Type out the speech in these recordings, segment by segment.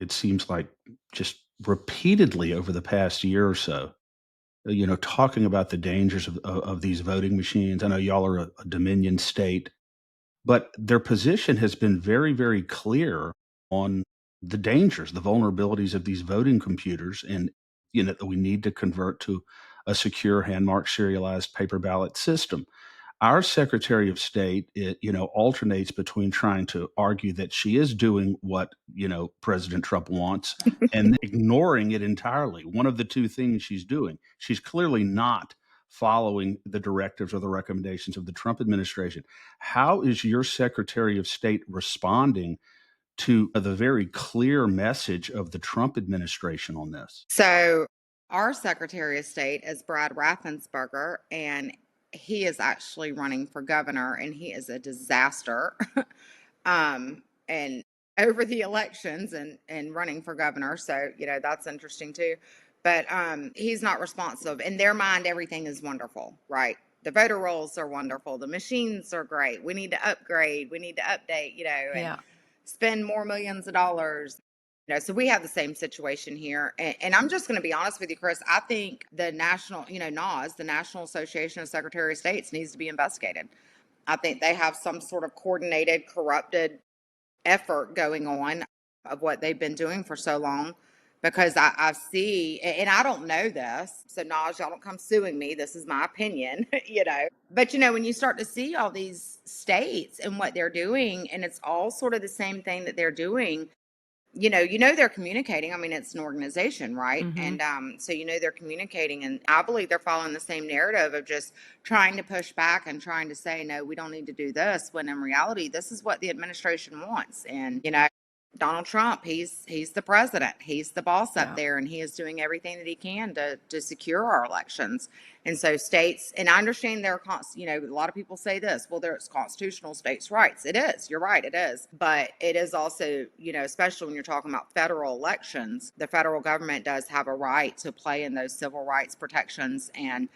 it seems like just repeatedly over the past year or so, talking about the dangers of these voting machines. I know y'all are a Dominion state, but their position has been very, very clear on the dangers, the vulnerabilities of these voting computers, and that we need to convert to a secure hand-marked serialized paper ballot system. Our Secretary of State, alternates between trying to argue that she is doing what, President Trump wants and ignoring it entirely. One of the two things she's doing. She's clearly not following the directives or the recommendations of the Trump administration. How is your Secretary of State responding to the very clear message of the Trump administration on this? So, our Secretary of State is Brad Raffensperger, and he is actually running for governor, and he is a disaster. And over the elections and running for governor, so that's interesting too. But he's not responsive. In their mind, everything is wonderful, right? The voter rolls are wonderful. The machines are great. We need to upgrade. We need to update, and Yeah. spend more millions of dollars. So we have the same situation here. And I'm just going to be honest with you, Chris. I think the national, NAS, the National Association of Secretary of States, needs to be investigated. I think they have some sort of coordinated, corrupted effort going on of what they've been doing for so long. Because I see, and I don't know this, so Naj, y'all don't come suing me. This is my opinion, But when you start to see all these states and what they're doing, and it's all sort of the same thing that they're doing, they're communicating. I mean, it's an organization, right? Mm-hmm. And so they're communicating, and I believe they're following the same narrative of just trying to push back and trying to say, no, we don't need to do this, when in reality, this is what the administration wants. And Donald Trump, he's the president, he's the boss up there, and he is doing everything that he can to secure our elections. And so states, and I understand there are, a lot of people say this, well, there's constitutional states' rights. It is, you're right, it is. But it is also, especially when you're talking about federal elections, the federal government does have a right to play in those civil rights protections. And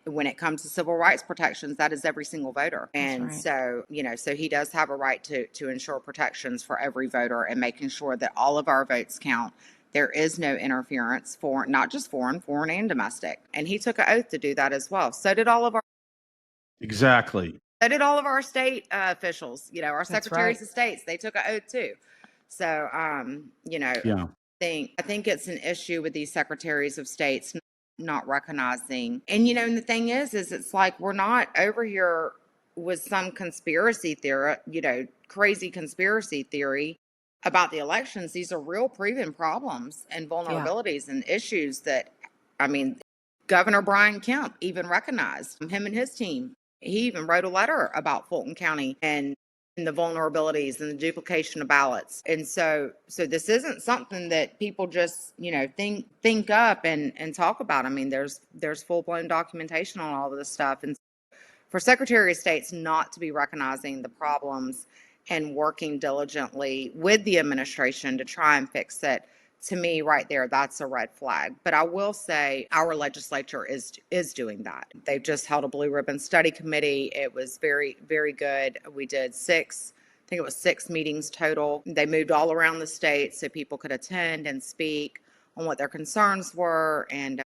when it comes to civil rights protections, that is every single voter. And right. so, so he does have a right to ensure protections for every voter and making sure that all of our votes count. There is no interference, for not just foreign and domestic. And he took an oath to do that as well. So did all of our Exactly. So did all of our state officials, our That's secretaries right. of states. They took an oath too. So, Yeah. I think it's an issue with these secretaries of states not recognizing. And the thing is it's like we're not over here with some conspiracy theory, crazy conspiracy theory about the elections. These are real proven problems and vulnerabilities and issues that, I mean, Governor Brian Kemp even recognized, him and his team. He even wrote a letter about Fulton County and the vulnerabilities and the duplication of ballots. And so this isn't something that people just, think up and talk about. I mean, there's full-blown documentation on all of this stuff. And for Secretary of State's not to be recognizing the problems and working diligently with the administration to try and fix it, to me right there, that's a red flag. But I will say our legislature is doing that. They've just held a blue ribbon study committee. It was very, very good. We did I think it was 6 meetings total. They moved all around the state so people could attend and speak on what their concerns were. And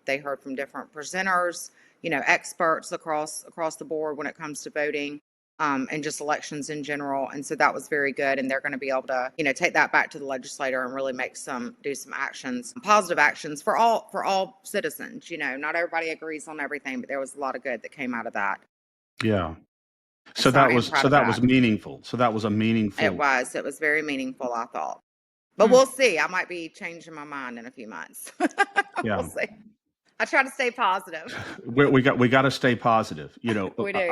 they heard from different presenters, experts across the board when it comes to voting. And just elections in general. And so that was very good. And they're going to be able to, take that back to the legislator and really do some actions, positive actions for all citizens. Not everybody agrees on everything, but there was a lot of good that came out of that. Yeah. So I am proud of That that. was meaningful. So that was a meaningful. It was very meaningful, I thought. But we'll see. I might be changing my mind in a few months. Yeah. We'll see. I try to stay positive. We got to stay positive. We do.